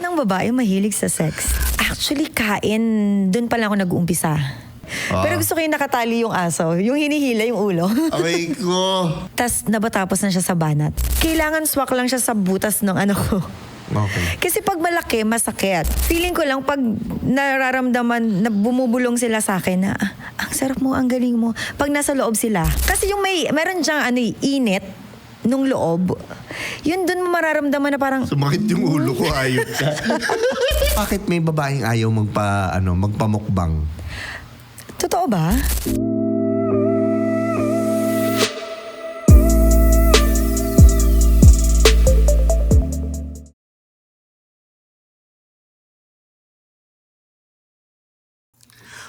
ng babae mahilig sa sex? Actually, kain. Doon pa lang ako nag-uumpisa. Pero gusto ko yung nakatali yung aso. Yung hinihila yung ulo. Aray ko. Tas nabatapos na siya sa banat. Kailangan swak lang siya sa butas ng ano ko. Okay. Kasi pag malaki, masakit. Feeling ko lang pag nararamdaman na bumubulong sila sa akin na, ang sarap mo, ang galing mo. Pag nasa loob sila. Kasi yung meron dyang init nung loob. Yun dun mo mararamdaman na parang... Sumakit yung ulo ko, ayot ka. Bakit may babaeng ayaw magpamukbang? Totoo ba?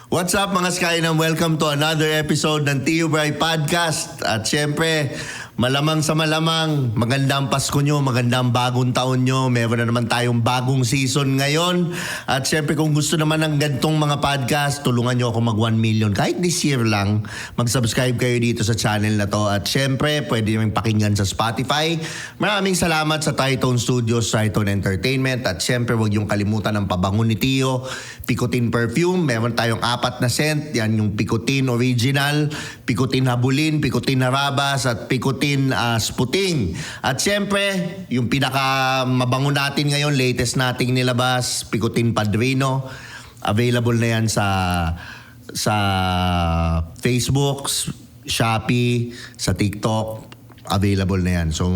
What's up mga Sky and welcome to another episode ng Tio Bray Podcast. At syempre, malamang sa malamang, magandang Pasko nyo, magandang bagong taon nyo. Meron na naman tayong bagong season ngayon. At syempre kung gusto naman ng gantong mga podcast, tulungan nyo ako mag 1 million. Kahit this year lang, mag-subscribe kayo dito sa channel na to. At syempre, pwede nyo pakinggan sa Spotify. Maraming salamat sa Tritone Studios, Tritone Entertainment. At syempre, huwag yung kalimutan ng pabango ni Tio, Picotin Perfume. Meron tayong 4 na scent. Yan yung Picotin Original, Picotin Habulin, Picotin Harabas, at Picotin Sputing. At syempre, yung pinaka mabango natin ngayon, latest nating nilabas, Picotin Padrino. Available na yan sa Facebook, Shopee, sa TikTok. Available na yan. So,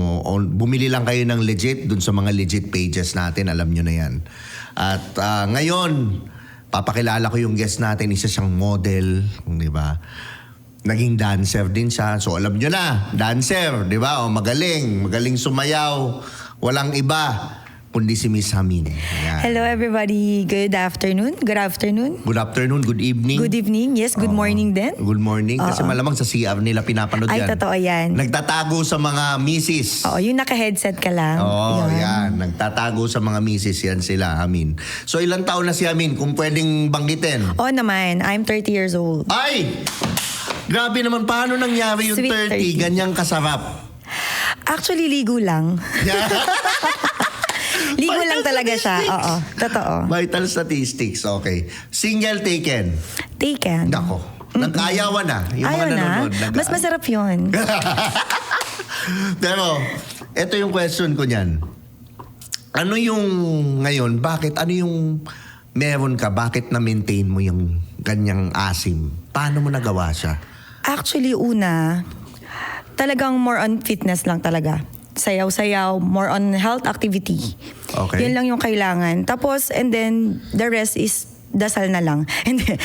bumili lang kayo ng legit dun sa mga legit pages natin. Alam nyo na yan. At ngayon, papakilala ko yung guest natin. Isa siyang model, di ba? Naging dancer din siya. So alam nyo na, dancer, di ba? O, magaling sumayaw. Walang iba kundi si Miss Hamin. Ayan. Hello everybody. Good afternoon. Good afternoon. Good afternoon, good evening. Good evening. Yes, good morning din. Good morning. Kasi malamang sa CR nila pinapanood Ay, yan. totoo yan. Nagtatago sa mga misis. Oo, yung naka-headset ka lang. Oo, yan. Nagtatago sa mga misis yan sila, Hamin. So ilang taon na si Hamin kung pwedeng banggitin? Oo naman, I'm 30 years old. Ay! Grabe naman, paano nangyari yung Sweet 30, ganyang kasarap? Actually, ligo lang. Ligo lang talaga siya. Oo, totoo. Vital statistics, okay. Single taken. Taken. Nako. Nagkayawan na. Yung Ayaw mga na. nanonood. Mas masarap yun. Pero, ito yung question ko niyan. Ano yung ngayon, ano yung meron ka, bakit na-maintain mo yung ganyang asim? Paano mo nagawa siya? Actually, una, talagang more on fitness lang talaga. Sayaw-sayaw, more on health activity. Okay. Yun lang yung kailangan. Tapos, and then, the rest is dasal na lang. And then,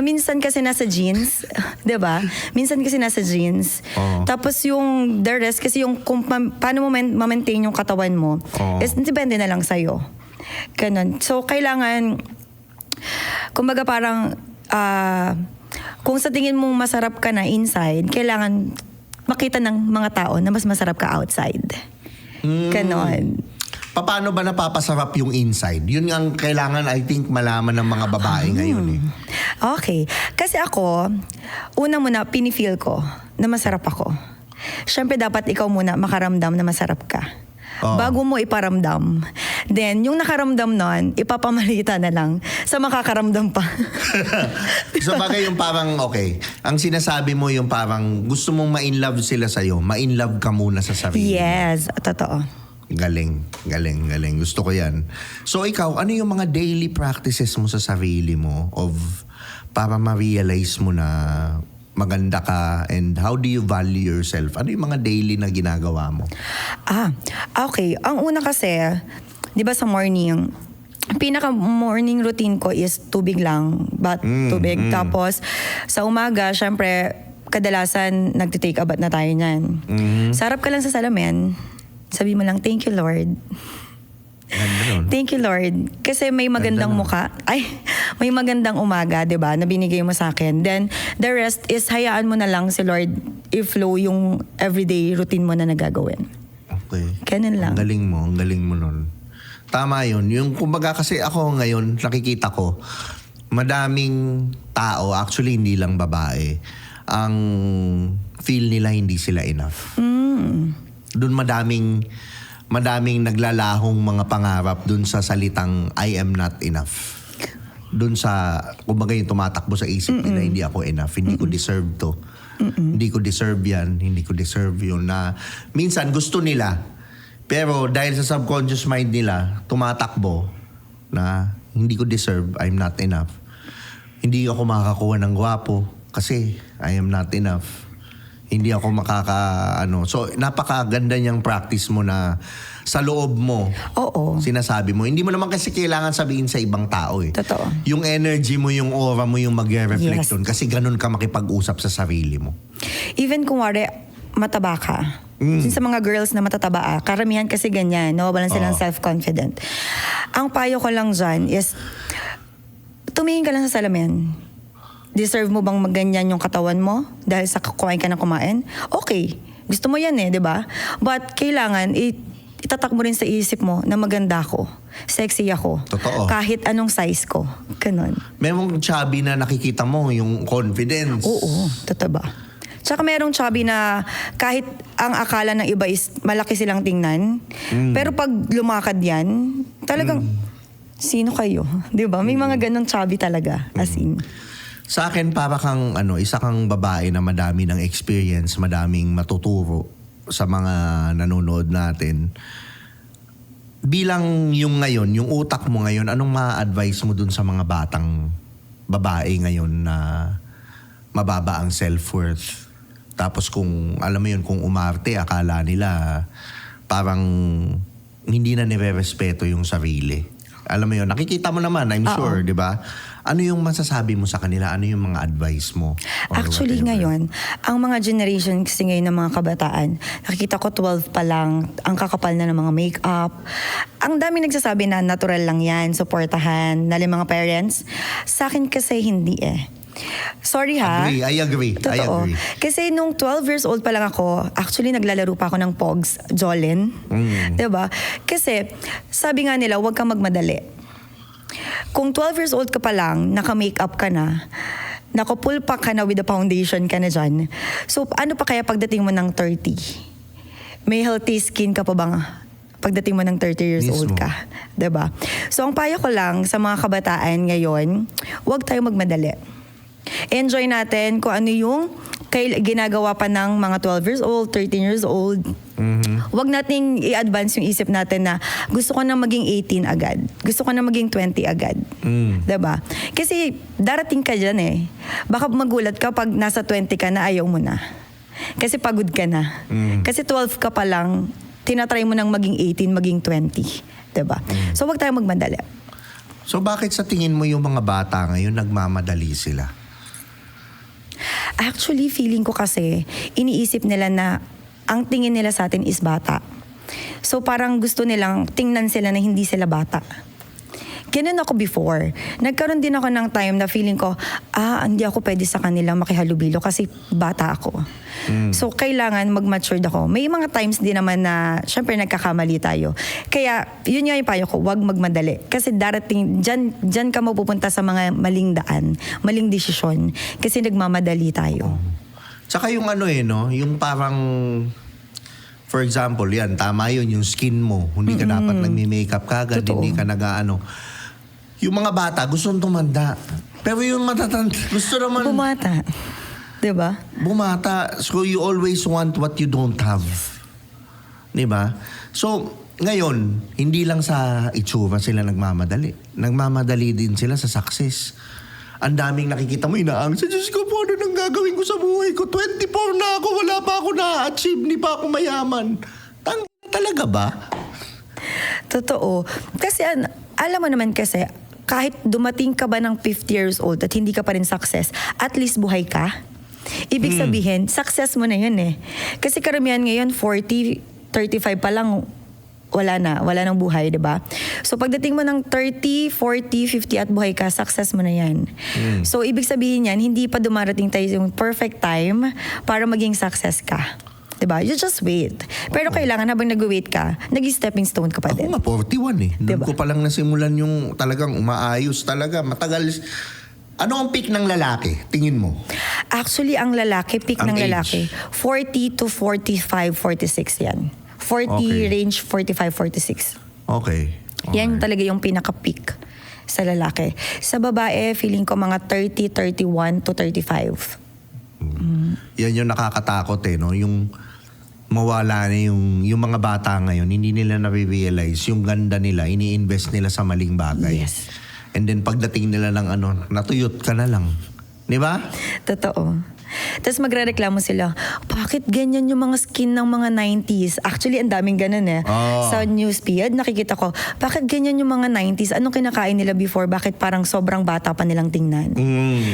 minsan kasi nasa jeans, 'di ba? Minsan kasi nasa jeans. Oo. Tapos yung the rest kasi yung kung paano mo ma-maintain yung katawan mo, Oo. is depende na lang sa'yo. Ganun. So, kailangan, kumbaga parang, kung sa tingin mong masarap ka na inside, kailangan makita ng mga tao na mas masarap ka outside. Ganon. Paano ba napapasarap yung inside? Yun ang kailangan, I think, malaman ng mga babae ngayon eh. Okay. Kasi ako, una muna, pinifeel ko na masarap ako. Siyempre, dapat ikaw muna makaramdam na masarap ka. Oo. Bago mo iparamdam. Then, yung nakaramdam nun, ipapamalita na lang sa makakaramdam pa. So bagay yung parang, okay, ang sinasabi mo yung parang gusto mong ma-inlove sila sa'yo, ma-inlove ka muna sa sarili. Yes, totoo. Galing. Gusto ko yan. So ikaw, ano yung mga daily practices mo sa sarili mo para ma-realize mo na maganda ka and how do you value yourself? Ano yung mga daily na ginagawa mo? Okay. Ang una kasi, di ba sa morning, pinaka-morning routine ko is tubig lang. Tubig. Tapos, sa umaga, syempre, kadalasan nagtitake a bath na tayo niyan. Sarap ka lang sa salamin. Sabi mo lang, thank you, Lord. Ganda nun. Thank you, Lord. Kasi may magandang mukha. Ay, may magandang umaga, 'di ba? Na binigay mo sa akin. Then, the rest is hayaan mo na lang si Lord i-flow yung everyday routine mo na nagagawin. Okay. Ganun lang. Ang galing mo nun. Tama yun. Yung kumbaga kasi ako ngayon, nakikita ko, madaming tao, actually hindi lang babae, ang feel nila hindi sila enough. Doon madaming madaming naglalahong mga pangarap dun sa salitang I am not enough. Dun sa, kumbaga yung tumatakbo sa isip nila, hindi ako enough, hindi ko deserve to. Hindi ko deserve yan, hindi ko deserve yun. Na minsan gusto nila, pero dahil sa subconscious mind nila, tumatakbo na hindi ko deserve, I'm not enough. Hindi ako makakakuha ng gwapo kasi I am not enough. Hindi ako So, napakaganda niyang practice mo na sa loob mo. Oo. Sinasabi mo. Hindi mo naman kasi kailangan sabihin sa ibang tao eh. Totoo. Yung energy mo, yung aura mo, yung mag-reflect Yes. dun. Kasi ganun ka makipag-usap sa sarili mo. Even kung wari, mataba ka. Since sa mga girls na matataba, karamihan kasi ganyan, nawawalan silang self-confident. Ang payo ko lang dyan is, tumingin ka lang sa salamin. Deserve mo bang magganyan yung katawan mo dahil sa kumain ka ng kumain? Okay. Gusto mo yan di ba? But kailangan, itatak mo rin sa isip mo na maganda ako. Sexy ako. Totoo. Kahit anong size ko. Ganon. Merong chubby na nakikita mo, yung confidence. Oo, totoo ba? Tsaka merong chubby na kahit ang akala ng iba is malaki silang tingnan, pero pag lumakad yan, talagang, sino kayo? Di ba? May mga ganong chubby talaga. As in. Sa akin, para kang isa kang babae na madami ng experience, madaming matuturo sa mga nanonood natin. Bilang yung ngayon, yung utak mo ngayon, anong ma-advise mo dun sa mga batang babae ngayon na mababa ang self-worth? Tapos kung, alam mo yun, kung umarte, akala nila parang hindi na nire-respeto yung sarili. Alam mo yun, nakikita mo naman, I'm sure, di ba? Ano yung masasabi mo sa kanila? Ano yung mga advice mo? Actually ngayon, ang mga generation kasi ngayon ng mga kabataan, nakikita ko 12 pa lang, ang kakapal na ng mga makeup. Ang dami nagsasabi na natural lang yan, supportahan, ng mga parents. Sa akin kasi hindi Sorry ha. I agree. Totoo. Kasi nung 12 years old pa lang ako, actually naglalaro pa ako ng Pogs, Jolin. Diba? Kasi sabi nga nila, huwag kang magmadali. Kung 12 years old ka pa lang, naka-makeup ka na, naka-pull pack ka na with the foundation ka na dyan. So, ano pa kaya pagdating mo ng 30? May healthy skin ka pa bang pagdating mo ng 30 years old ka? Diba? So, ang payo ko lang sa mga kabataan ngayon, huwag tayo magmadali. Enjoy natin kung ano yung ginagawa pa ng mga 12 years old, 13 years old. Huwag nating i-advance yung isip natin na gusto ko na maging 18 agad. Gusto ko na maging 20 agad. Diba? Kasi darating ka dyan Baka magulat ka pag nasa 20 ka na ayaw mo na. Kasi pagod ka na. Kasi 12 ka pa lang, tinatry mo nang maging 18, maging 20. Diba? So huwag tayong magmadali. So bakit sa tingin mo yung mga bata ngayon nagmamadali sila? Actually, feeling ko kasi, iniisip nila na ang tingin nila sa atin is bata. So parang gusto nilang tingnan sila na hindi sila bata. Ganun ako before. Nagkaroon din ako ng time na feeling ko, hindi ako pwede sa kanila makihalubilo kasi bata ako. So kailangan mag-matured ako. May mga times din naman na, syempre nagkakamali tayo. Kaya yun nga yung payo ko, wag magmadali. Kasi darating, dyan ka mapupunta sa mga maling daan, maling desisyon. Kasi nagmamadali tayo. Tsaka yung yung parang, for example, yan, tama yun, yung skin mo. Hindi ka dapat nagme-makeup kagad, hindi ka yung mga bata, gusto tumanda. Pero yung matatanda, gusto naman Bumata. Diba? bumata. So you always want what you don't have. Diba? So, ngayon, hindi lang sa itsura sila nagmamadali. Nagmamadali din sila sa success. Ang daming nakikita mo, inaangsa, Diyos ko po, ano nang gagawin ko sa buhay ko? 24 na ako, wala pa ako na-achieve, hindi pa ako mayaman. Talaga ba? Totoo. Kasi alam mo naman kasi, kahit dumating ka ba ng 50 years old at hindi ka pa rin success, at least buhay ka. Ibig sabihin, success mo na yun Kasi karamihan ngayon, 40, 35 pa lang, wala nang buhay, diba? So pagdating mo ng 30, 40, 50 at buhay ka, success mo na yan. So ibig sabihin yan, hindi pa dumarating tayo yung perfect time para maging success ka. Diba? You just wait. Pero kailangan habang nag-wait ka, nag-stepping stone ka pa din. Ako nga, 41 Doon Diba? ko palang nasimulan yung talagang umaayos talaga. Matagal. Ano ang peak ng lalaki? Tingin mo? Actually, ang lalaki, peak Ang ng age? lalaki, 40 to 45, 46 yan. Okay. range 45, 46. Okay. Yan talaga yung pinaka-peak sa lalaki. Sa babae, feeling ko mga 30, 31 to 35. Yan yung nakakatakot no? Yung mawala na yung mga bata ngayon, hindi nila na-realize yung ganda nila, ini-invest nila sa maling bagay. Yes. And then pagdating nila ng natuyot ka na lang. Di ba? Totoo. Tapos magrereklamo sila, bakit ganyan yung mga skin ng mga 90s? Actually, ang daming ganun Oh. Sa newsfeed, nakikita ko, bakit ganyan yung mga 90s? Anong kinakain nila before? Bakit parang sobrang bata pa nilang tingnan?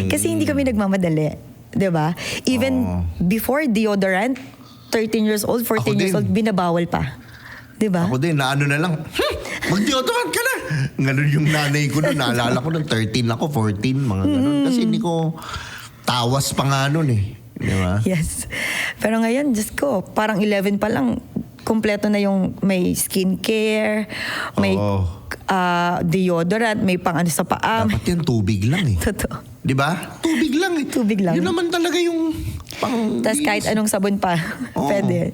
Kasi hindi kami nagmamadali. Diba? Even before deodorant, 13 years old, 14 Ako years din. old, binabawal pa. Diba? Ako din, na na lang, mag-deodorant ka na. Ganun yung nanay ko nun. Naalala ko nung 13 ako, 14, mga ganun. Kasi hindi ko tawas pa nga nun Di ba? Yes. Pero ngayon, Diyos ko, parang 11 pa lang, kompleto na yung may skincare, may Oo. deodorant, may pang sa paa. Dapat yan tubig lang Totoo. Di ba? Tubig lang Tubig lang. Yun naman talaga yung Tapos kahit anong sabon pa, Oo. pwede.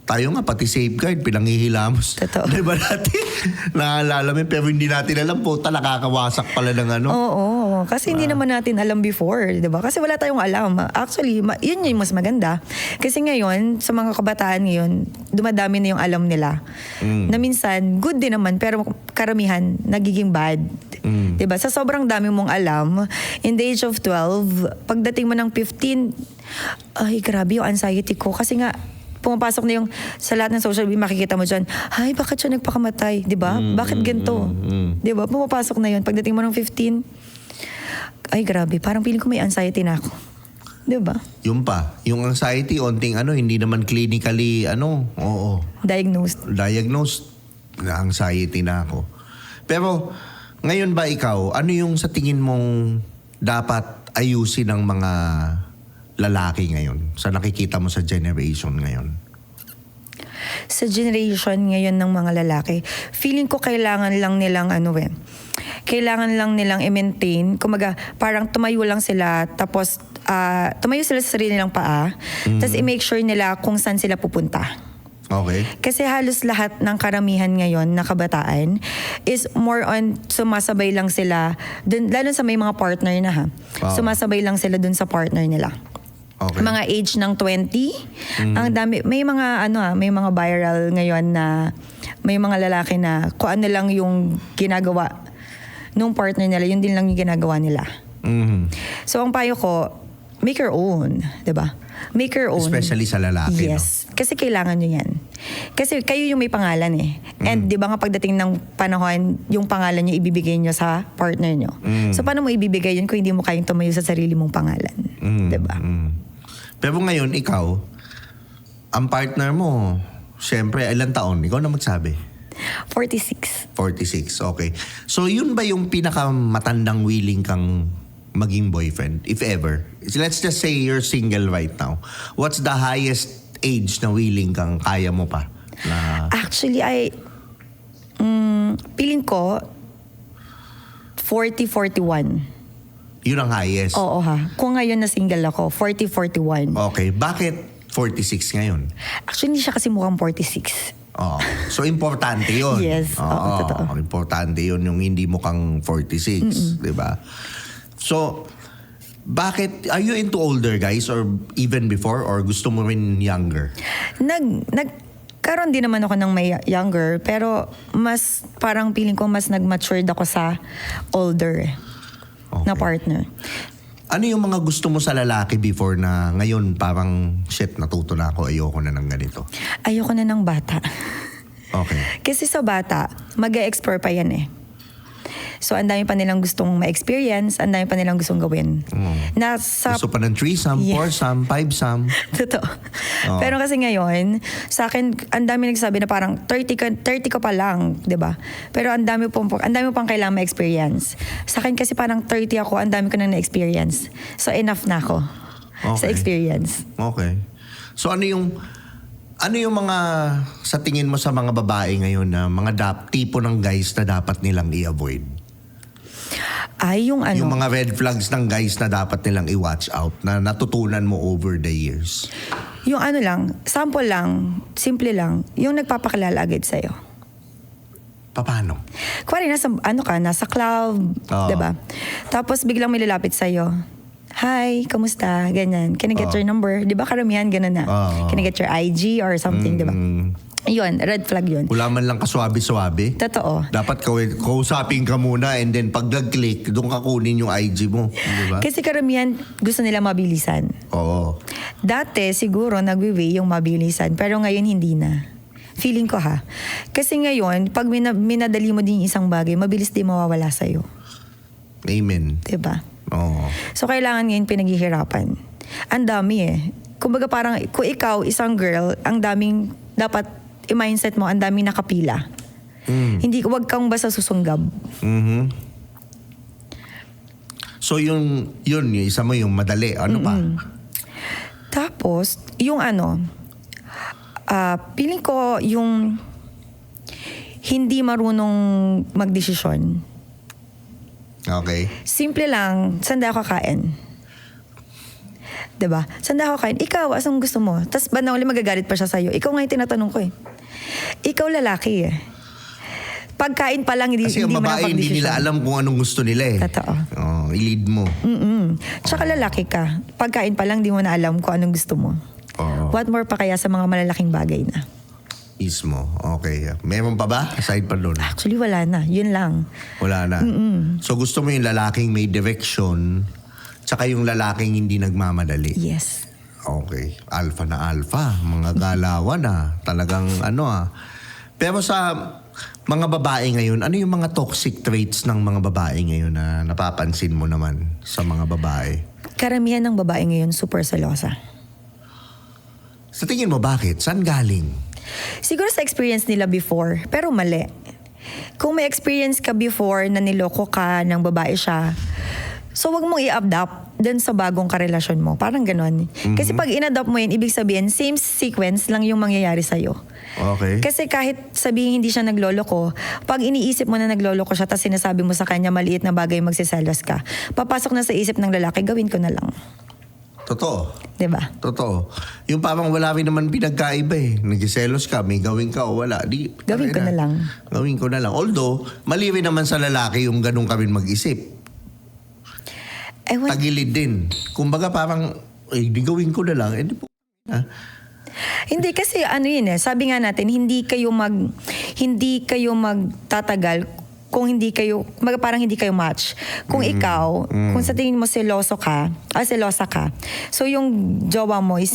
Tayo nga, pati safeguard, pinanghihilamos. Totoo. Di ba natin? Naalala mo, pero hindi natin alam po, nakakawasak pala ng Oo, kasi hindi naman natin alam before, 'di ba? Kasi wala tayong alam. Actually, yun yung mas maganda. Kasi ngayon, sa mga kabataan ngayon, dumadami na yung alam nila. Na minsan, good din naman, pero karamihan, nagiging bad. 'Di ba? Sa sobrang dami mong alam, in the age of 12, pagdating mo ng 15, ay grabe yung anxiety ko. Kasi nga, pumapasok na yung sa lahat ng social media, makikita mo dyan, ay, bakit siya nagpakamatay? Di ba? Bakit ganito? Di ba? Pumapasok na yun. Pagdating mo ng 15, ay, grabe. Parang feeling ko may anxiety na ako. Di ba? Yung pa, yung anxiety, onting hindi naman clinically, Diagnosed. diagnosed na anxiety na ako. Pero, ngayon ba ikaw, ano yung sa tingin mong dapat ayusin ng mga lalaki ngayon sa nakikita mo sa generation ngayon? Sa generation ngayon ng mga lalaki, feeling ko kailangan lang nilang kailangan lang nilang i-maintain. Kumaga, parang tumayo lang sila, tapos tumayo sila sa sarili nilang paa, tapos i-make sure nila kung saan sila pupunta. Okay. Kasi halos lahat ng karamihan ngayon na kabataan is more on sumasabay lang sila, lalo sa may mga partner na Wow. sumasabay lang sila dun sa partner nila. Okay. Mga age ng 20, ang dami, may mga may mga viral ngayon na may mga lalaki na kung ano lang yung ginagawa nung partner nila, yun din lang yung ginagawa nila. So ang payo ko, make your own, 'di ba? Make your own. Especially sa lalaki, Yes. Kasi kailangan nyo yan. Kasi kayo yung may pangalan And di ba nga pagdating ng panahon, yung pangalan nyo ibibigay nyo sa partner nyo. So paano mo ibibigay yun kung hindi mo kayang tumayo sa sarili mong pangalan? Di ba? Pero ngayon, ikaw, ang partner mo, syempre, ilang taon? Ikaw na magsabi. 46. 46, okay. So, yun ba yung pinakamatandang willing kang maging boyfriend, if ever? Let's just say you're single right now. What's the highest age na willing kang kaya mo pa? Na, Actually, feeling ko 40, 41. yun ang highest. Oo Kung ngayon na single ako, 40, 41. Okay, bakit 46 ngayon? Actually, hindi siya kasi mukhang 46. Oh, so importante 'yun. Yes, oo, totoo. Importante 'yun yung hindi mo kang 46, 'di ba? So, bakit are you into older guys or even before or gusto mo rin younger? Nagkaroon din naman ako ng may younger, pero mas parang feeling ko mas nag-matured ako sa older na partner. Ano yung mga gusto mo sa lalaki before na ngayon parang shit, natuto na ako, ayoko na ng ganito? Ayoko na ng bata. Okay. Kasi sa bata, mag-e-explore pa yan So, ang dami pa nilang gustong ma-experience, ang dami pa nilang gustong gawin. Gusto pa ng 3-some, Yeah. 4-some, 5-some. Totoo. Oo. Pero kasi ngayon, sa akin, ang dami nagsabi na parang 30 ka pa lang, 'di ba? Pero ang dami pang kailangan ma-experience. Sa akin kasi parang 30 ako, ang dami ko na na-experience. So enough na ako sa Okay. experience. Okay. So ano yung mga sa tingin mo sa mga babae ngayon na mga tipo ng guys na dapat nilang i-avoid? Ay, yung Yung mga red flags ng guys na dapat nilang i-watch out na natutunan mo over the years. Yung ano lang, sample lang, simple lang, yung nagpapakilala agad sa'yo. Paano? Kuwari, nasa club, Oo. diba? Tapos biglang may lalapit sa'yo. Hi, kamusta? Ganyan. Can I get your number? Di ba karamihan ganun na? Oo. Can I get your IG or something, di ba? Yun, red flag yun. Wala man lang kaswabe-swabe. Totoo. Dapat kausapin ka muna and then pag nag-click, doon ka kunin yung IG mo. Di ba? Kasi karamihan gusto nila mabilisan. Oo. Dati siguro nagwi-way yung mabilisan, pero ngayon hindi na. Feeling ko ha. Kasi ngayon, pag minadali mo din yung isang bagay, mabilis din mawawala sa'yo. Amen. Diba? Oo. So, kailangan ngayon pinaghihirapan. Ang dami eh. Kumbaga parang, kung ikaw, isang girl, ang daming, dapat, i-mindset mo, ang daming nakapila. Hindi, wag kang basta susunggab. Mhm. So, yung isa mo yung madali. Ano pa? Tapos, yung feeling ko yung hindi marunong magdesisyon. Okay. Simple lang, saan daw kakain? Diba? Saan daw kakain? Ikaw, asang gusto mo? Tapos ba na uli magagalit pa siya sa'yo? Ikaw nga yung tinatanong ko eh. Ikaw lalaki eh. Pagkain pa lang, Kasi ang hindi mo babae, hindi napagdesisyon. nila alam kung anong gusto nila eh. Totoo. Oh, i-lead mo. Tsaka lalaki ka. Pagkain pa lang, di mo na alam kung anong gusto mo. Oo. What more pa kaya sa mga malalaking bagay na? Mismo. Okay. Meron pa ba? Aside pa doon? Actually, wala na. Yun lang. Wala na. So gusto mo yung lalaking may direction, tsaka yung lalaking hindi nagmamadali. Yes. Okay. Alpha na alpha. Mga galawan Talagang Pero sa mga babae ngayon, ano yung mga toxic traits ng mga babae ngayon na napapansin mo naman sa mga babae? Karamihan ng babae ngayon super selosa. Sa tingin mo, bakit? Saan galing? Siguro sa experience nila before, pero mali. Kung may experience ka before na niloko ka ng babae siya, so wag mong i-adopt dun sa bagong karelasyon mo. Parang ganon. Kasi pag in-adopt mo yun, ibig sabihin, same sequence lang yung mangyayari sa'yo. Okay. Kasi kahit sabihin hindi siya nagloloko, pag iniisip mo na nagloloko siya, tapos sinasabi mo sa kanya maliit na bagay magsiselos ka, papasok na sa isip ng lalaki, gawin ko na lang. Totoo. Diba? Totoo. Yung parang wala rin naman pinagkaiba eh. Nagiselos ka, may gawin ka o wala. Gawin ko na lang. Gawin ko na lang. Although, mali rin naman sa lalaki yung ganun ka rin mag-isip. Ewan. Tagilid din. Kumbaga parang, di gawin ko na lang. Di po. Hindi kasi yun eh, sabi nga natin, hindi kayo magtatagal kung hindi kayo, parang hindi kayo match. Kung ikaw, kung sa tingin mo selosa ka, so yung jowa mo is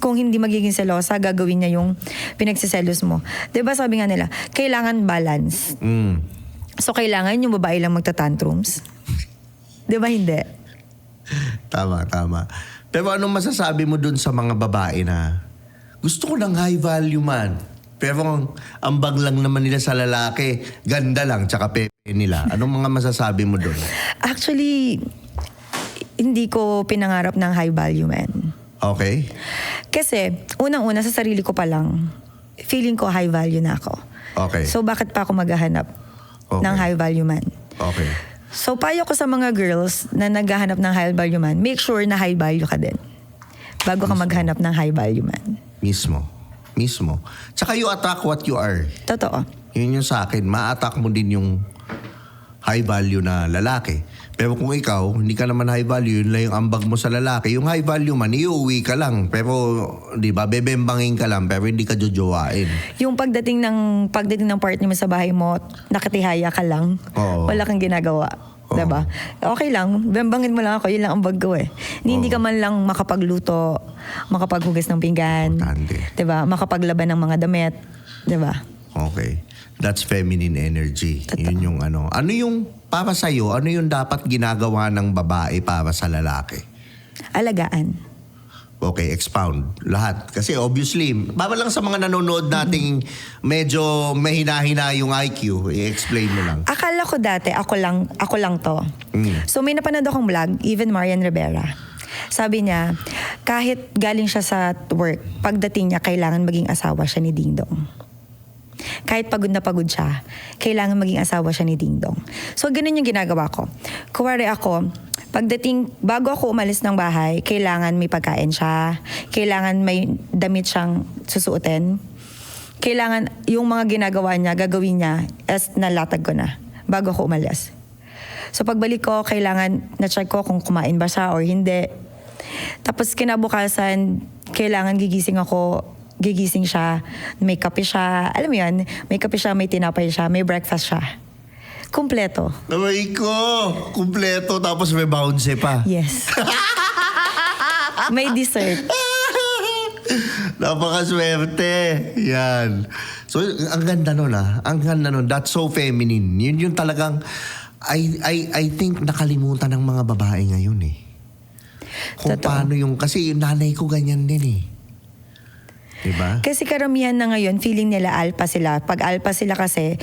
kung hindi magiging selosa, gagawin niya yung pinagsiselos mo. Diba sabi nga nila, kailangan balance. So kailangan yung babae lang magta-tantrums. Diba hindi? Tama. Pero anong masasabi mo dun sa mga babae na gusto ko ng high value man? Pero ang ambag lang naman nila sa lalaki, ganda lang, tsaka pepe nila. Anong mga masasabi mo doon? Actually, hindi ko pinangarap ng high value man. Okay. Kasi, unang-una sa sarili ko pa lang, feeling ko high value na ako. Okay. So, bakit pa ako maghahanap ng high value man? Okay. So, payo ko sa mga girls na naghahanap ng high value man, make sure na high value ka din bago ka maghanap ng high value man. Mismo. Tsaka you attack what you are. Totoo. Yun yung sa akin. Ma-attack mo din yung high value na lalaki. Pero kung ikaw, hindi ka naman high value, yun lang yung ambag mo sa lalaki. Yung high value man, iuwi ka lang. Pero, di ba, bebembangin ka lang, pero hindi ka jojowain. Yung pagdating ng partner mo sa bahay mo, nakatihaya ka lang. Oo. Wala kang ginagawa. Oo. Diba? Okay lang, bembangin mo lang ako, yun lang ang bag ko eh. Hindi ka man lang makapagluto, makapaghugas ng pinggan. Importante. Diba? Makapaglaban ng mga damit. Diba? Okay. That's feminine energy. Totoo. Yun yung ano. Ano yung, para sa'yo, ano yung dapat ginagawa ng babae para sa lalaki? Alagaan. Okay, expound. Lahat. Kasi obviously, para lang sa mga nanonood nating medyo mahina-hina yung IQ, i-explain mo lang. Akala ko dati, ako lang to. So may napanood akong vlog, even Marian Rivera. Sabi niya, kahit galing siya sa work, pagdating niya, kailangan maging asawa siya ni Ding Dong. Kahit pagod na pagod siya, kailangan maging asawa siya ni Ding Dong. So ganun yung ginagawa ko. Kuwari ako, bago ako umalis ng bahay, kailangan may pagkain siya. Kailangan may damit siyang susuotin. Kailangan yung mga ginagawa niya, gagawin niya as nalatag ko na bago ako umalis. So pagbalik ko, kailangan na-check ko kung kumain ba siya or hindi. Tapos kinabukasan, kailangan gigising siya, may kape siya, alam mo yan, may kape siya, may tinapay siya, may breakfast siya. Kumpleto. Aray ko! Kumpleto, tapos may bounce pa. Yes. May dessert. Napakaswerte. Yan. So, ang ganda nun Ang ganda nun. That's so feminine. Yun yung talagang, I think nakalimutan ng mga babae ngayon eh. Kung Totoo. paano yung, kasi yung nanay ko ganyan din eh. Diba? Kasi karamihan na ngayon, feeling nila alpha sila. Pag alpha sila kasi,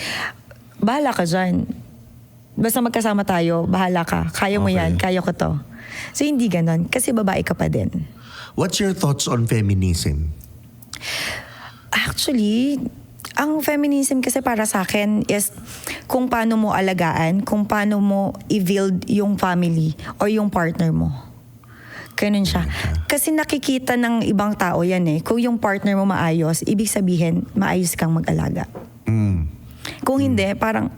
bahala ka dyan. Basta magkasama tayo, bahala ka. Kaya mo Okay. yan, kaya ko to. So hindi ganon, kasi babae ka pa din. What's your thoughts on feminism? Actually, ang feminism kasi para sa akin is kung paano mo alagaan, kung paano mo i-build yung family or yung partner mo. Ganun siya. Kasi nakikita ng ibang tao yan eh. Kung yung partner mo maayos, ibig sabihin, maayos kang mag-alaga. Mm. Kung hindi, parang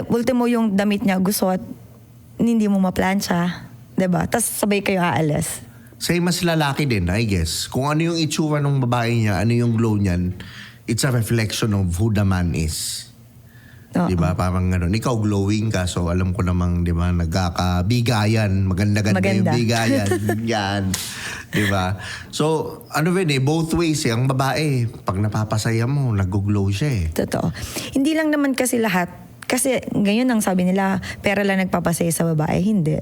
ultimo yung damit niya gusot, hindi mo maplansya, 'di ba? Tapos sabay kayo aalis. Say mas lalaki din, I guess. Kung ano yung itsura ng babae niya, ano yung glow niyan, it's a reflection of who the man is. Oo. Di ba? Parang gano'n. Ikaw glowing ka, so alam ko namang, di ba, nagkakabigayan. Maganda-ganda yung Maganda. bigayan. Yan. Di ba? So, ano rin both ways eh. Ang babae, pag napapasaya mo, nag-glow siya eh. Totoo. Hindi lang naman kasi lahat. Kasi ngayon ang sabi nila, pera lang nagpapasaya sa babae. Hindi.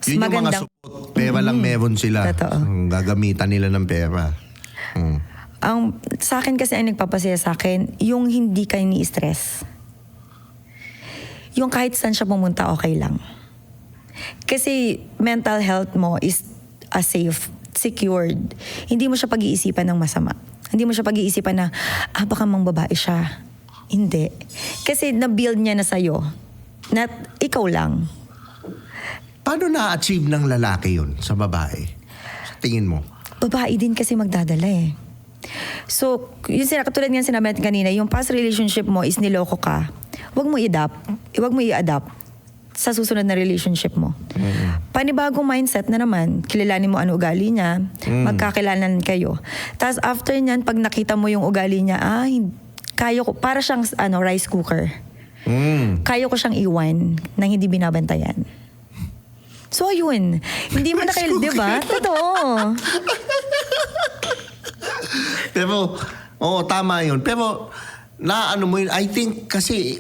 Yun yung mga support. Pera lang meron sila. Totoo. Gagamitan nila ng pera. Ang sa akin kasi ang nagpapasaya sa akin, yung hindi ka ni-stress. Yung kahit saan siya pumunta, okay lang. Kasi mental health mo is safe, secured. Hindi mo siya pag-iisipan ng masama. Hindi mo siya pag-iisipan na, baka mang babae siya. Hindi. Kasi na-build niya na sa'yo. Na ikaw lang. Paano na-achieve ng lalaki yun sa babae? Sa tingin mo? Babae din kasi magdadala eh. So, katulad nga sinabi natin kanina, yung past relationship mo is niloko ka, wag mo i-adapt sa susunod na relationship mo. Panibagong mindset na naman, kilalanin mo ano ugali niya, magkakilalan kayo. Tapos after nyan, pag nakita mo yung ugali niya, kaya ko, para siyang rice cooker. Kaya ko siyang iwan nang hindi binabantayan. So, ayun. Hindi mo na kayo, di ba? Totoo. Pero, tama yun. Pero, mo yun, I think kasi,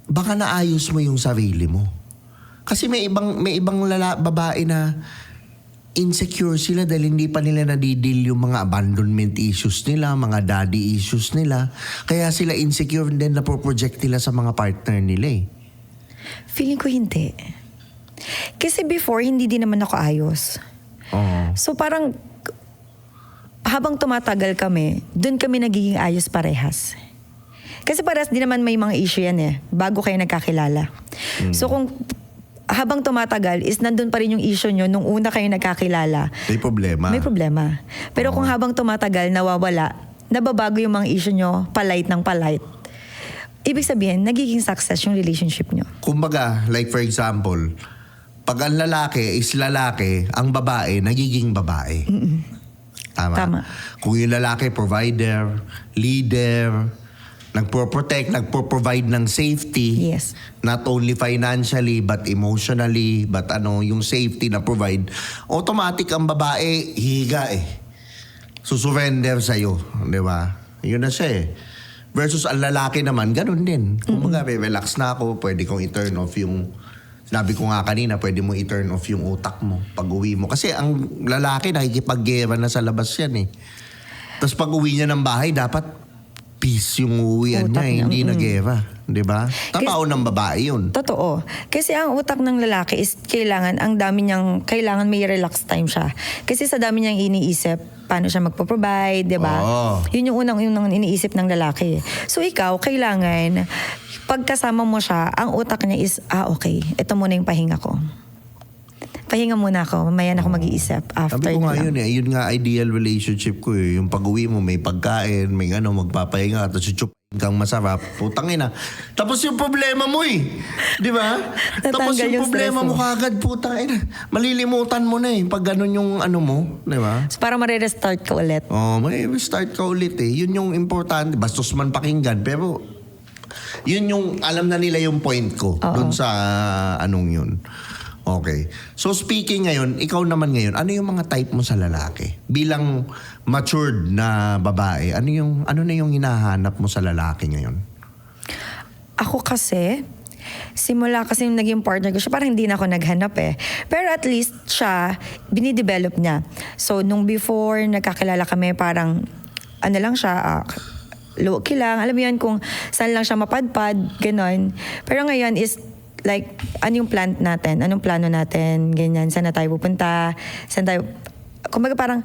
baka naayos mo yung sarili mo. Kasi may ibang babae na insecure sila dahil hindi pa nila nadidil yung mga abandonment issues nila, mga daddy issues nila. Kaya sila insecure din na project nila sa mga partner nila eh. Feeling ko hindi. Kasi before, hindi din naman ako ayos. Oo. So parang, habang tumatagal kami, dun kami nagiging ayos parehas. Kasi parehas din naman may mga issue yan eh, bago kayo nagkakilala. So kung habang tumatagal, is nandun pa rin yung issue nyo nung una kayo nagkakilala. May problema. May problema. Pero kung habang tumatagal, nawawala, nababago yung mga issue nyo, polite ng polite. Ibig sabihin, nagiging success yung relationship nyo. Kumbaga, like for example, pag ang lalaki is lalaki, ang babae nagiging babae. Tama? Tama. Kung yung lalaki, provider, leader, nagpo-protect, nagpo-provide ng safety. Yes. Not only financially, but emotionally, but yung safety na provide. Automatic ang babae, higa eh. Susurrender sa'yo. Di ba? Yun na siya eh. Versus ang lalaki naman, ganun din. Kung relax na ako, pwede kong i-turn off yung... Sinabi ko nga kanina, pwede mo i-turn off yung utak mo pag uwi mo. Kasi ang lalaki, nakikipag-gera na sa labas yan eh. Tapos pag uwi niya ng bahay, dapat peace yung uwian Utak niya, niya, hindi nag-gera. Di ba? Trabaho ng babae yun. Totoo. Kasi ang utak ng lalaki is kailangan may relax time siya. Kasi sa dami niyang iniisip, paano siya magpo-provide, di ba? Oo. Yun yung unang iniisip ng lalaki. So ikaw, kailangan pagkasama mo siya, ang utak niya is, okay, ito muna yung pahinga ko. Pahinga muna ako, mamaya na ako mag-iisip after Sabi ko nga na lang. yun yun nga ideal relationship ko eh. Yung pag-uwi mo, may pagkain, may magpapahinga, tapos chup kang masarap, putang ina. Tapos yung problema mo eh. Di ba? Tapos Natanggal yung yung problema stress mo mo. kagad, putang ina. Malilimutan mo na eh, pag ganun yung mo. Di ba? So, para ma-restart ka ulit. May start ka ulit eh. Yun yung importante. Bastos man pakinggan, pero yun yung, alam na nila yung point ko dun sa yun. Okay. So speaking ngayon, ikaw naman ngayon, ano yung mga type mo sa lalaki? Bilang matured na babae, ano na yung hinahanap mo sa lalaki ngayon? Ako kasi, simula kasi yung naging partner ko siya, parang hindi na ako naghanap eh. Pero at least siya, binidevelop niya. So nung before nagkakilala kami, parang lang siya, low-key lang. Alam mo yun, kung saan lang siya mapadpad, ganon. Pero ngayon is like, ano yung plan natin? Anong plano natin? Ganyan, saan na tayo pupunta? Saan tayo... Kumbaga parang,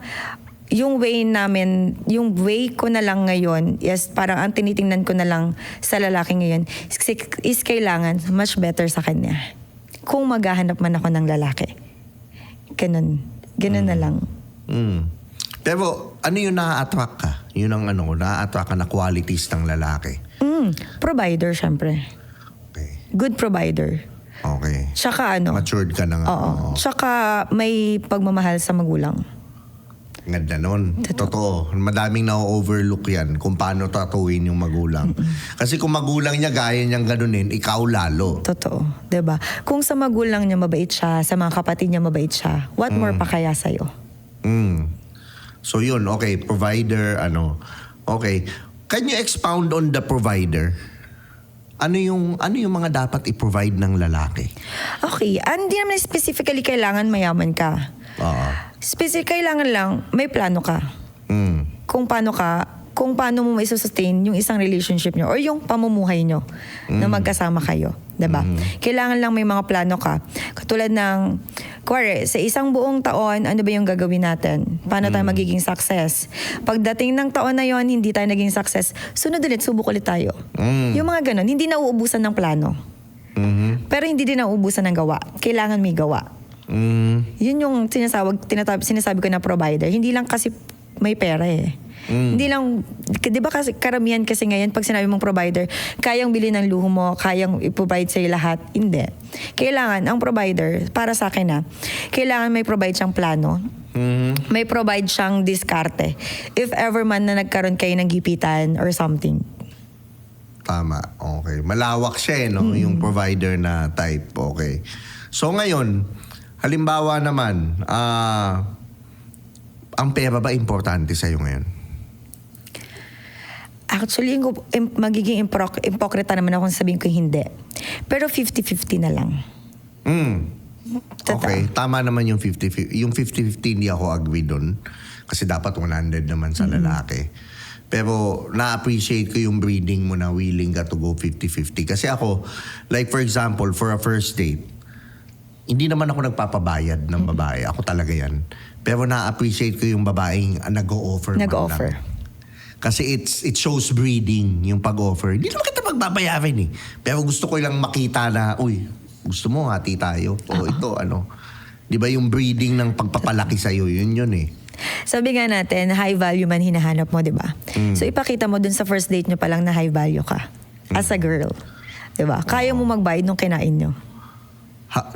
yung way namin, yung way ko na lang ngayon is parang ang tinitingnan ko na lang sa lalaki ngayon is kailangan much better sa kanya. Kung maghahanap man ako ng lalaki. Ganun. Ganun na lang. Pero ano yung na-attract ka? Yun ang na-attract ka na qualities ng lalaki? Provider, syempre. Okay. Good provider. Okay. Tsaka Matured ka na nga. Oo. Tsaka may pagmamahal sa magulang. Ganda nun. Totoo. Madaming na-overlook yan kung paano tatuin yung magulang. Kasi kung magulang niya gaya niyang ganunin, ikaw lalo. Totoo. 'Di ba? Kung sa magulang niya mabait siya, sa mga kapatid niya mabait siya, what more pa kaya sa'yo? So yun, okay. Provider, Okay. Can you expound on the provider? Ano yung mga dapat i-provide ng lalaki? Okay. Hindi naman specifically kailangan mayaman ka. Oo. Kailangan lang may plano ka. Kung paano mo maisustain yung isang relationship nyo or yung pamumuhay nyo na magkasama kayo. Diba? Kailangan lang may mga plano ka. Katulad ng, sa isang buong taon, ano ba yung gagawin natin? Paano tayo magiging success? Pagdating ng taon na yon, hindi tayo naging success, sunod ulit, subok ulit tayo. Yung mga ganun, hindi nauubusan ng plano. Pero hindi din nauubusan ng gawa. Kailangan may gawa. Yun yung sinasabi ko na provider. Hindi lang kasi may pera eh. Hindi lang, di ba kasi karamihan kasi ngayon pag sinabi mong provider, kayang bili ng luho mo, kayang i-provide sa'yo lahat. Hindi. Kailangan, ang provider, para sa akin kailangan may provide siyang plano. May provide siyang diskarte. If ever man na nagkaroon kayo ng gipitan or something. Tama. Okay. Malawak siya no? Yung provider na type. Okay. So ngayon, halimbawa naman, ang pera ba importante sa'yo ngayon? Actually, magiging impokrita naman ako kung sabihin ko hindi. Pero 50-50 na lang. Okay, tama naman yung 50-50. Yung 50-50 hindi ako agree dun. Kasi dapat 100 naman sa lalaki. Pero na-appreciate ko yung breeding mo na willing ka to go 50-50. Kasi ako, like for example, for a first date, hindi naman ako nagpapabayad ng babae. Ako talaga yan. Pero na-appreciate ko yung babaeng nag-o-offer. Nag-o-offer. Kasi it shows breeding yung pag-offer. Hindi naman kita magbabayarin eh. Pero gusto ko lang makita na, gusto mo hati tayo? O ito, Di ba yung breeding ng pagpapalaki sa'yo, yun eh. Sabi nga natin, high value man hinahanap mo, di ba? So ipakita mo dun sa first date nyo palang na high value ka. As a girl. Di ba? Kaya mo magbayad nung kinain nyo.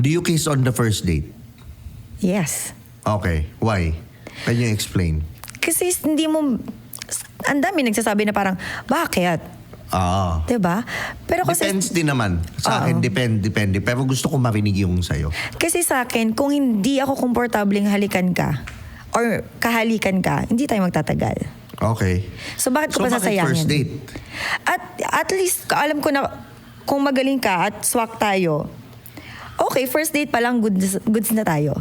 Do you kiss on the first date? Yes. Okay. Why? Can you explain? Kasi hindi mo... Ang dami nagsasabi na parang, bakit? Diba? Pero kasi... Depends din naman. Sa akin, depende. Pero gusto ko marinig yung sa'yo. Kasi sa akin, kung hindi ako komportableng halikan ka, or kahalikan ka, hindi tayo magtatagal. Okay. So bakit ko pa sasayangin? Bakit first date? At least, alam ko na, kung magaling ka at swak tayo, okay, first date pa lang, goods na tayo.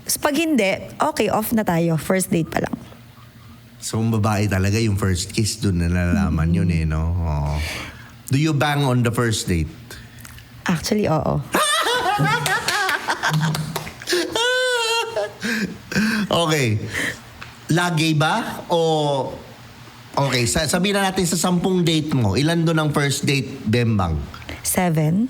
So, pag hindi, okay, off na tayo. First date pa lang. So, ang babae talaga, yung first kiss, dun na nalalaman yun eh, no? Oo. Do you bang on the first date? Actually, oo. Okay. Lagi ba? O Okay, sabihin na natin sa 10 date mo, ilan doon ang first date, Bembang? 7.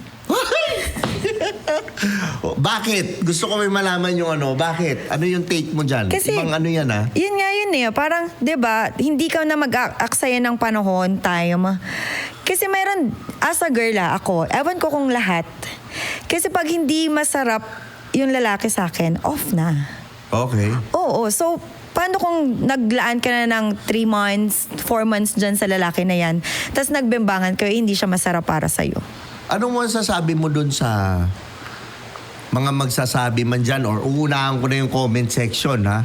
Bakit? Gusto ko may malaman yung bakit? Ano yung take mo dyan? Kasi, Ibang ano yan Yun nga yun parang, 'di ba, hindi ka na mag-aksaya ng panahon, time. Kasi mayroon, as a girl ako, ewan ko kung lahat. Kasi pag hindi masarap yung lalaki sa akin, off na. Okay. Oo, so paano kung naglaan ka na ng 3 months, 4 months dyan sa lalaki na yan, tapos nagbembangan kayo, hindi siya masarap para sa'yo? Anong masasabi mo dun sa mga magsasabi man dyan or uunahan ko na yung comment section, ha?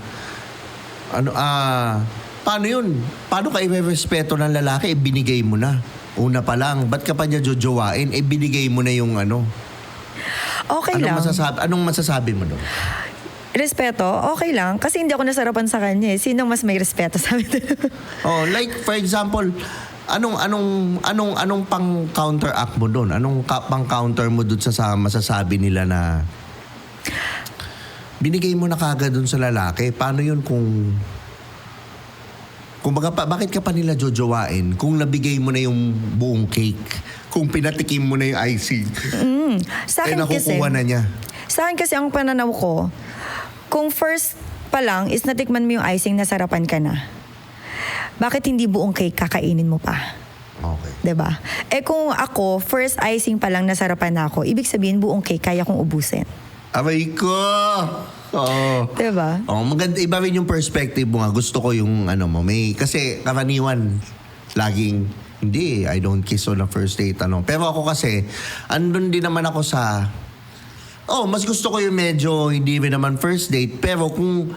Paano yun? Paano ka i-respeto ng lalaki? Binigay mo na. Una pa lang, ba't ka pa niya jojowain? Binigay mo na yung Okay lang. Anong masasabi mo doon? Respeto, okay lang. Kasi hindi ako nasarapan sa kanya. Sinong mas may respeto sa amin? Like for example, anong pang counteract mo doon? Anong pang counter mo doon sa masasabi nila na binigay mo na kagad doon sa lalaki? Paano yun kung bakit ka pa nila jojowain kung nabigay mo na yung buong cake? Kung pinatikim mo na yung icing? Sa akin kasi, nakukuha na niya. sa akin kasi ang pananaw ko, kung first pa lang is natikman mo yung icing, nasarapan ka na. Bakit hindi buong cake kakainin mo pa? Okay. 'Di ba? Kung ako, first icing pa lang nasarapan na ako, ibig sabihin buong cake kaya kong ubusin. Aray ko! Oo. 'Di ba? Maganda, iba rin yung perspective mo nga. Gusto ko yung kasi karaniwan, laging, hindi, I don't kiss on a first date, Pero ako kasi, andun din naman ako sa, mas gusto ko yung medyo, hindi rin naman first date, pero kung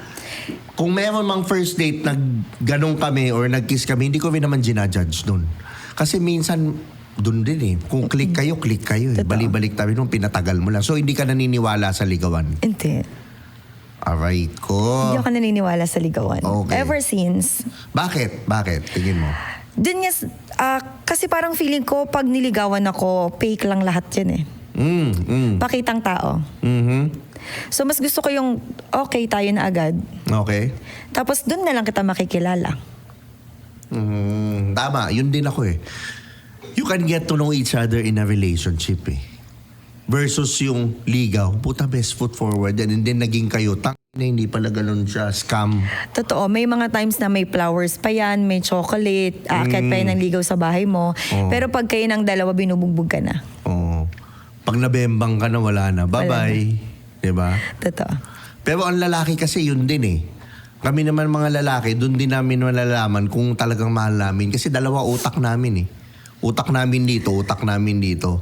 meron mang first date na ganun kami or nag-kiss kami, hindi ko rin naman ginajudge dun. Kasi minsan, dun din kung click kayo Totoo. Balik-balik tayo nung pinatagal mo lang. So, hindi ka naniniwala sa ligawan. Hindi. Aray ko. Hindi ako naniniwala sa ligawan. Okay. Ever since. Bakit? Tingin mo? Dun yes, kasi parang feeling ko pag niligawan ako, fake lang lahat yun Pakitang tao. Mhm. So mas gusto ko yung okay tayo na agad. Okay. Tapos dun na lang kita makikilala. Tama, yun din ako You can get to know each other in a relationship versus yung ligaw, puta best foot forward and then naging kayo, na hindi pala ganun siya, scam. Totoo, may mga times na may flowers pa yan, may chocolate, aakyat pa yan ng ligaw sa bahay mo. Oh. Pero pag kayo ng dalawa, binubugbog ka na. Pag nabembang ka na, wala na. Bye-bye. Diba? Totoo. Pero ang lalaki kasi yun din Kami naman mga lalaki, dun din namin malalaman kung talagang mahal namin. Kasi dalawa utak namin Utak namin dito, utak namin dito.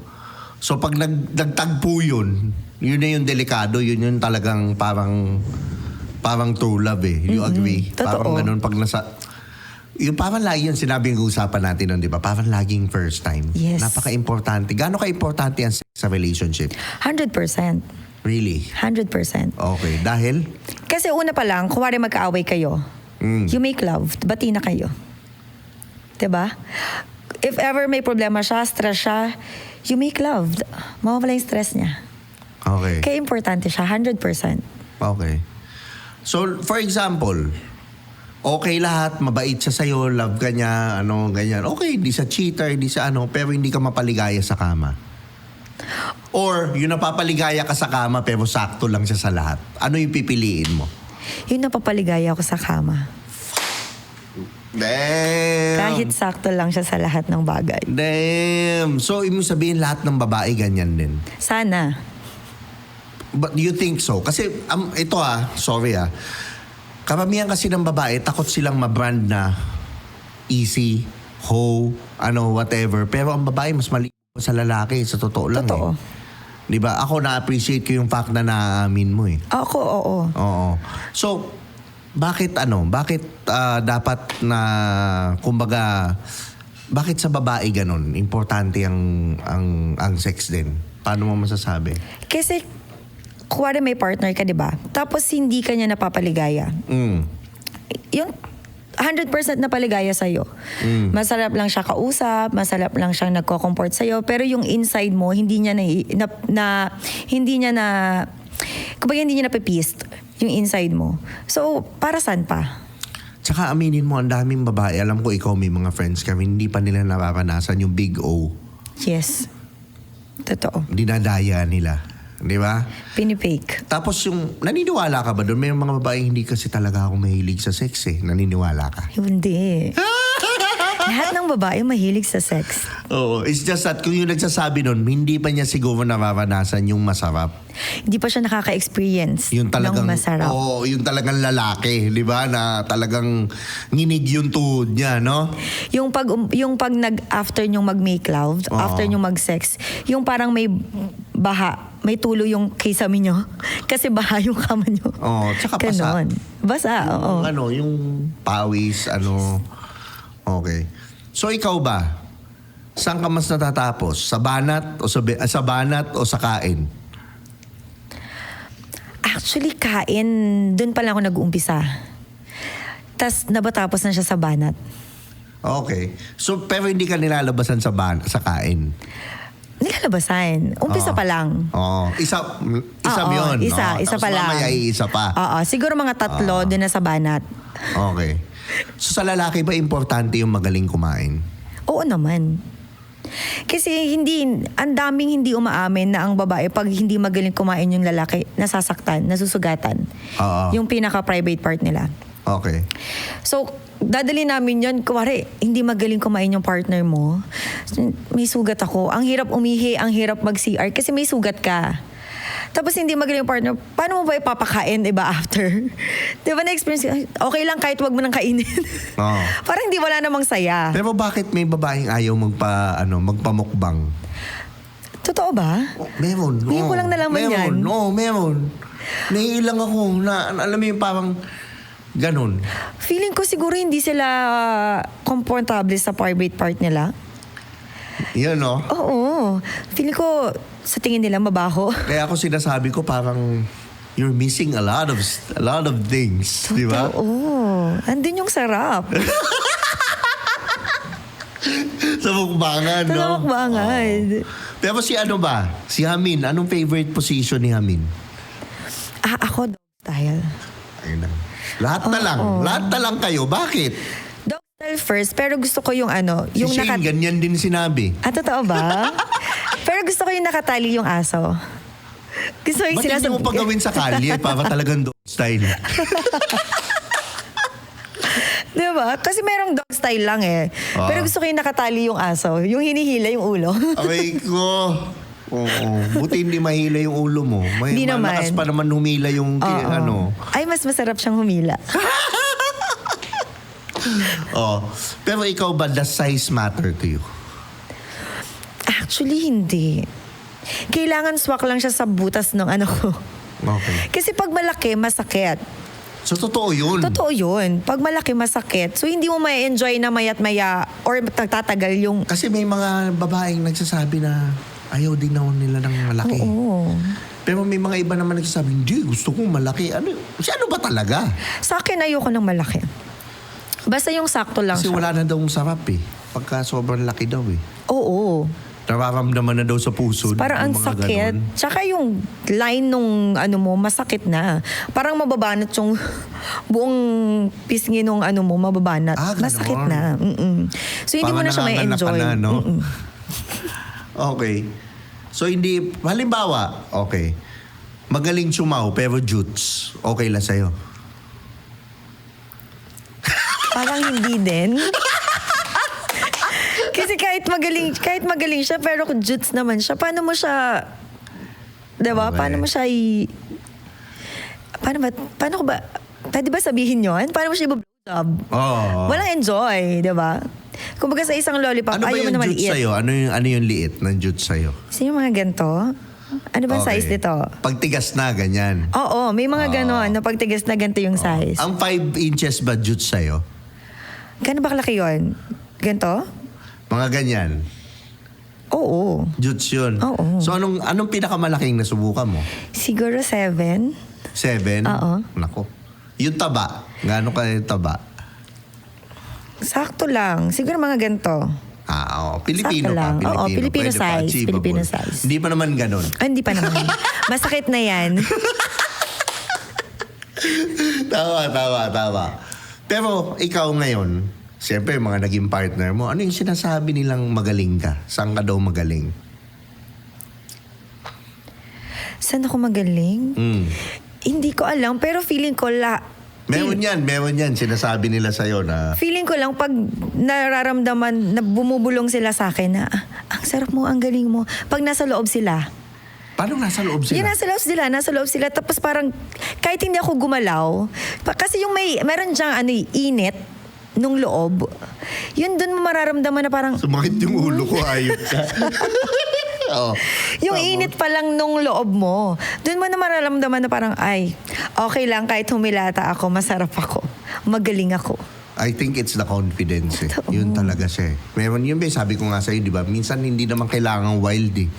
So pag nagtagpo yun na yung delikado, yun yung talagang parang true love You agree? Totoo. Parang ganun pag yung parang lagi yun, sinabing usapan natin nun, di ba? Parang laging first time. Yes. Napaka-importante. Gaano ka-importante ang sex sa relationship? 100%. Really? 100%. Okay. Dahil? Kasi una pa lang, kuwari magkaaway kayo, you make love, bati na kayo. 'Di ba? If ever may problema siya, stress siya, you make love. Mawawala yung stress niya. Okay. Kaya importante siya, 100%. Okay. So, for example, okay lahat, mabait siya sa'yo, love ka niya, ganyan. Okay, hindi siya cheater, hindi siya pero hindi ka mapaligaya sa kama. Or, yung napapaligaya ka sa kama pero sakto lang siya sa lahat. Ano yung pipiliin mo? Yung napapaligaya ako sa kama. Damn! Kahit sakto lang siya sa lahat ng bagay. Damn! So, ibig sabihin lahat ng babae ganyan din? Sana. But do you think so? Kasi, ito sorry karamihan kasi ng babae, takot silang mabrand na easy, whatever. Pero ang babae, mas mali sa lalaki, sa totoo lang Totoo. Di ba? Ako na-appreciate ko yung fact na naaamin mo Ako, oo. Oo. So, bakit dapat na, kumbaga, bakit sa babae ganun? Importante ang sex din. Paano mo masasabi? Kasi, kuwari may partner ka, di ba? Tapos hindi ka niya napapaligaya. Yung 100% na paligaya sa'yo. Masarap lang siya kausap, masarap lang siyang nagko-comfort sa'yo, pero yung inside mo, hindi niya Hmm. napipist yung inside mo. So, para saan pa? Tsaka aminin mo, ang daming babae. Alam ko ikaw may mga friends kami, hindi pa nila nararanasan yung big O. Yes. Totoo. Dinadaya nila. Di ba? Pinipake. Tapos yung, naniniwala ka ba doon? May mga babae hindi kasi talaga ako mahilig sa sex eh. Naniniwala ka? Hindi. Lahat ng babae mahilig sa sex. Oo. It's just that kung yung nagsasabi nun, hindi pa niya siguro nararanasan yung masarap. Hindi pa siya nakaka-experience Yung talagang, ng masarap. Oo, yung talagang lalaki. Di ba? Na talagang nginig yung tuhod niya, no? Yung pag after nyong mag-make love, Oo. after nyong mag-sex, yung parang may baha, may tulo yung kisame nyo. Kasi baha yung kama nyo. Oo, tsaka basa. Ganon. Basa, oo. Yung pawis, Okay. So ikaw ba? Saan ka mas natatapos? Sa banat o sa banat o sa kain? Actually, kain, dun pa lang ako nag-uumpisa. Tas nabatapos na siya sa banat. Okay. So pero hindi ka nilalabasan sa kain? Nilalabasan. Umpisa pa lang. Oo. Isa Oo, yun. Isa Tapos pa lang. mamaya isa pa. Oo, siguro mga 3 dun na sa banat. Okay. So sa lalaki ba importante yung magaling kumain? Oo naman. Kasi ang daming hindi umaamin na ang babae pag hindi magaling kumain yung lalaki, nasasaktan, nasusugatan. Oo. Yung pinaka-private part nila. Okay. So, dadali namin yun. Kuwari, hindi magaling kumain yung partner mo. May sugat ako. Ang hirap umihi, ang hirap mag-CR kasi may sugat ka. Tapos hindi magaling yung partner, paano mo ba ipapakain, diba, after? Diba na-experience, okay lang kahit wag mo nang kainin. Oo. Parang hindi wala namang saya. Pero bakit may babaeng ayaw magpamukbang? Totoo ba? Meron. Ngayon ko lang nalaman yan. Meron. Naiilang ako na alam mo yung parang ganun. Feeling ko siguro hindi sila komportable sa private part nila. Yun, no? Oo. Feeling ko sa tingin nila mabaho. Kaya ako sinasabi ko parang you're missing a lot of things, di ba? Oo. Andun yung sarap. Sa mukbangan, no? Sa mukbangan. Oo. Pero si Si Hamin, anong favorite position ni Hamin? Ako dog style. Ayun na. Lahat na lang kayo. Bakit? Dog style first, pero gusto ko yung Si Shane, ganyan din sinabi. Totoo ba? Pero gusto ko yung nakatali yung aso. Gusto ko yung Ba't hindi mo pa gawin sa kalye para talagang dog style? Diba? Kasi merong dog style lang eh. Pero gusto ko yung nakatali yung aso. Yung hinihila yung ulo. Aray ko. Oo. Buti hindi mahila yung ulo mo. Hindi naman. Malakas pa naman humila yung Ay, mas masarap siyang humila. Pero ikaw ba, does size matter to you? Actually, hindi. Kailangan swak lang siya sa butas ng ko. Okay. Kasi pag malaki, masakit. So, totoo yun? Totoo yun. Pag malaki, masakit. So, hindi mo ma-enjoy na mayat maya or tatagal yung... Kasi may mga babaeng nagsasabi na ayaw din naman nila ng malaki. Oo. Pero may mga iba naman nagsasabi, hindi, gusto kong malaki. Ano ba talaga? Sa akin, ayoko ng malaki. Basta yung sakto lang Kasi siya. wala na daw sarap eh. Pagka sobrang laki daw eh. Oo. Nararamdaman na daw sa puso. Parang ang yung mga sakit. ganon. Tsaka yung line nung mo, masakit na. Parang mababanat yung buong pisngi nung mo, mababanat. Ganon. Masakit na. Mm-mm. So, hindi mo na siya may enjoy. Na, no? Okay. So, hindi, halimbawa, okay, magaling sumaw pero jutes, okay lang sa'yo? Parang hindi din. Kasi kahit magaling siya, pero kung jutes naman siya, paano mo siya, diba? Okay. Paano mo siya paano ko ba, pwede ba sabihin yun? Paano mo siya i-blowjob? Oo. Walang enjoy, diba? Kumbaga sa isang lollipop, Ano ba ayaw mo yung na jutes maliit. sa'yo? Ano yung liit ng jutes sa'yo? Kasi yung mga ganito, ano ba size nito? Pagtigas na, ganyan. Oo, may mga ganon na pagtigas na ganito yung size. Ang 5 inches ba jutes sa'yo? Gano'n ba kalaki yun? Ganito? Mga ganyan. Oo. Jutes yun. Oo. So, anong pinakamalaking nasubukan mo? Siguro 7. 7? Oo. Nako. Yung taba. Gaano ka yung taba? Sakto lang. Siguro mga ganito. Pilipino Sakto lang. pa. Oo, Filipino Pwede pa, size. achievable. Filipino size. Hindi pa naman ganun. Hindi pa naman. Masakit na yan. Tama. Pero ikaw ngayon, siyempre mga naging partner mo, ano yung sinasabi nilang magaling ka? Saan ka daw magaling? Saan ako magaling? Hindi ko alam, pero feeling ko Meron yan. Sinasabi nila sa'yo na... Feeling ko lang pag nararamdaman na bumubulong sila sa akin na ang sarap mo, ang galing mo. Pag nasa loob sila. Paano nasa loob sila? Yung nasa loob sila. Tapos parang kahit hindi ako gumalaw. Kasi yung meron dyang init nung loob. Yun dun mo mararamdaman na parang... Sumakit yung ulo ko, ayot ka. Oo. Yung init pa lang nung loob mo. Doon mo na mararamdaman na parang, ay, okay lang kahit humilata ako, masarap ako. Magaling ako. I think it's the confidence eh. Yun talaga siya eh. Meron yun, sabi ko nga sa'yo, di ba? Minsan hindi naman kailangan wild eh.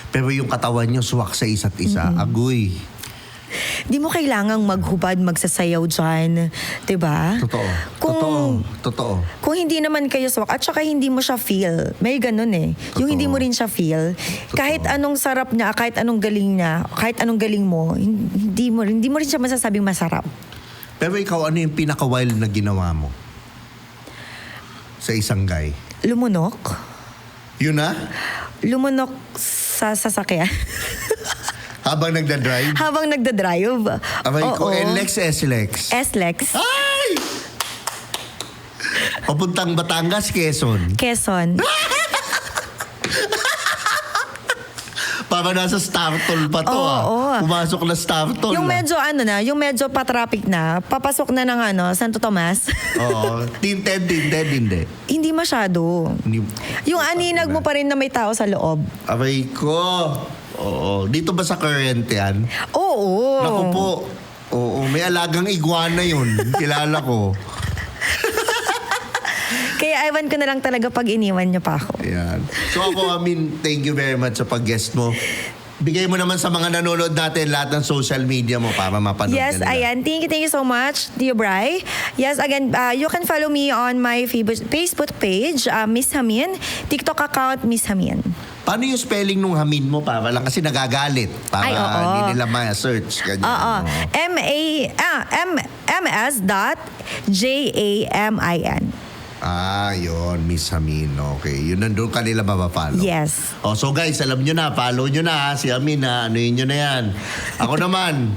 Pero yung katawan nyo swak sa isa't isa. Agoy. Di mo kailangang maghubad, magsasayaw dyan. Diba? Totoo. Kung hindi naman kayo swak, at saka hindi mo siya feel. May ganun eh. Yung hindi mo rin siya feel. Kahit anong sarap niya, kahit anong galing niya, kahit anong galing mo, hindi mo rin siya masasabing masarap. Pero ikaw, ano yung pinaka-wild na ginawa mo? Sa isang guy? Lumunok? Yun na? Lumunok sa sasakyan. Habang nagda-drive? Habang nagda-drive. Abay ko, Oo. NLEX, SLEX. SLEX. Ay! Papuntang Batangas, Quezon. Quezon. Para nasa Startol pa to Oo. Pumasok na Startol. Yung medyo yung medyo pa-traffic na, papasok na ng Santo Tomas. Oo. Tinted, hindi. Hindi masyado. Hindi. Yung aninag mo pa rin na may tao sa loob. Abay ko. Oo. Dito ba sa current yan? Oo. Naku po. Oo. May alagang iguana yun. Kilala ko. Kaya ewan ko na lang talaga pag iniwan niyo pa ako. Ayan. So ako, thank you very much sa pag-guest mo. Bigay mo naman sa mga nanonood natin lahat ng social media mo para mapanood Yes, nila. ayan. Thank you so much, Tio Bri. Yes, again, you can follow me on my Facebook page, Miss Hamin. TikTok account, Miss Hamin. Paano yung spelling nung Hamin mo? Para lang kasi nagagalit. Para Ay, oo. hindi nila ma-search. Ganyan. Oo. Oo. MS.JAMIN. Yun, Miss Hamin. Okay. Yun, nandun kanila mapapalo. Yes. So guys, alam nyo na, follow nyo na si Hamin ha. Anuin nyo na yan. Ako naman,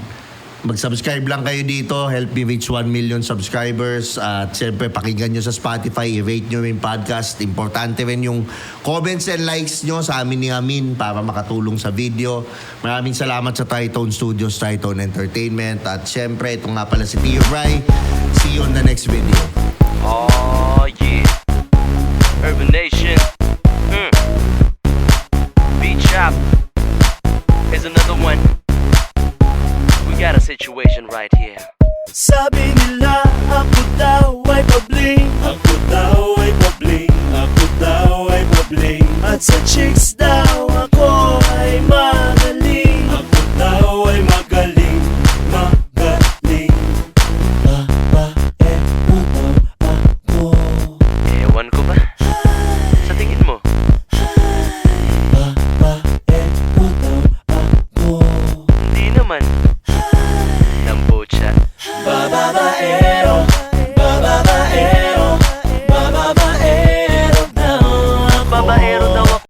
mag-subscribe lang kayo dito. Help me reach 1 million subscribers. At siyempre, pakinggan nyo sa Spotify. I-rate nyo yung podcast. Importante rin yung comments and likes nyo sa amin ni Hamin para makatulong sa video. Maraming salamat sa Tritone Studios, Tritone Entertainment. At siyempre, ito nga pala si Tio Bri. See you on the next video. Oh yeah, Urban Nation. Beat Chop. Here's another one. We got a situation right here. Sabi nila ako daw ay pabling. Ako daw ay pabling. Ako daw ay pabling. At sa chicks daw ako ay magaling. Ako daw ay magaling. Magaling. Babae mo daw ako. Ewan ko ba? Sa tingin mo? Babae mo daw ako. Hindi naman. Nambocha. Babae